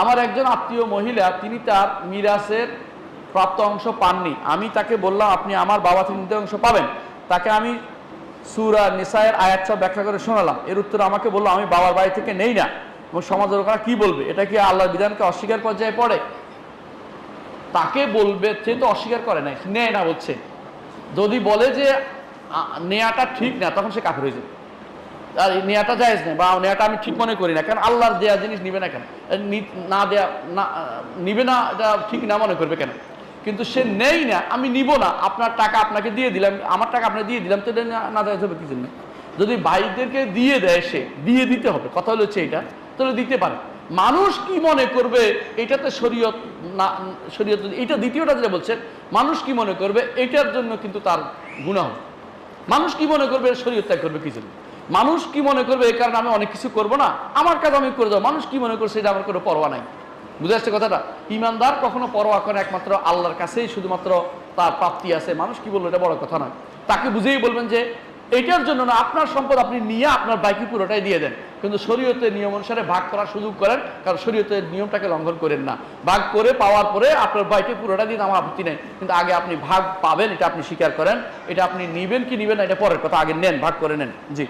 আমার একজন আত্মীয় মহিলা, তিনি তার মিরাসের প্রাপ্ত অংশ পাননি। আমি তাকে বললাম আপনি আমার বাবা থেকে নিতে অংশ পাবেন। তাকে আমি সূরা নিসায়ের আয়াত সব ব্যাখ্যা করে শোনালাম। এর উত্তরে আমাকে বললো আমি বাবার বাড়ি থেকে নেই না, এবং সমাজের লোকেরা কি বলবে? এটা কি আল্লাহর বিধানকে অস্বীকার পর্যায়ে পড়ে? তাকে বলবে, সে তো অস্বীকার করে নাই, নেয় না বলছে। যদি বলে যে নেয়াটা ঠিক না, তখন সে কাফের হয়ে যাবে। আর নেয়াটা জায়েজ নেই, বা নেয়াটা আমি ঠিক মনে করি না, কারণ আল্লাহর দেয়া জিনিস নিবে না কেন? না দেয়া না নিবে না, এটা ঠিক না মনে করবে কেন? কিন্তু সে নেই না, আমি নিব না, আপনার টাকা আপনাকে দিয়ে দিলাম, আমার টাকা আপনাকে দিয়ে দিলাম, তো এটা না জায়েজ হবে কি জন্য? যদি ভাইদেরকে দিয়ে দেয়, সে দিয়ে দিতে হবে, কথা হলো হচ্ছে এটা, তাহলে দিতে পারে। মানুষ কি মনে করবে এটাতে শরীয়ত না, শরীয়ত এটা দ্বিতীয়টা যেটা বলছেন, মানুষ কি মনে করবে এটার জন্য কিন্তু তার গুনাহ হবে। মানুষ কি মনে করবে শরীয়ত ত্যাগ করবে কি জন্য? মানুষ কি মনে করবে এই কারণে আমি অনেক কিছু করবো না, আমার কাজ আমি করে যাবো, মানুষ কি মনে করছে এটা আমার কোনো পরোয়া নাই। বুঝে আসছে কথাটা? ইমানদার কখনো পরোয়া করে একমাত্র আল্লাহর কাছেই শুধুমাত্র তার প্রাপ্তি আছে। মানুষ কি বললো এটা বড় কথা নয়। তাকে বুঝেই বলবেন যে এটার জন্য না, আপনার সম্পদ আপনি নিয়ে আপনার বাইকে পুরোটাই দিয়ে দেন, কিন্তু শরীয়তের নিয়ম অনুসারে ভাগ করার সুযোগ করেন, কারণ শরীয়তের নিয়মটাকে লঙ্ঘন করেন না। ভাগ করে পাওয়ার পরে আপনার বাইকে পুরোটা দিন, আমার আপত্তি নেই, কিন্তু আগে আপনি ভাগ পাবেন এটা আপনি স্বীকার করেন। এটা আপনি নিবেন কি নিবেন না এটা পরের কথা, আগে নেন, ভাগ করে নেন। জি।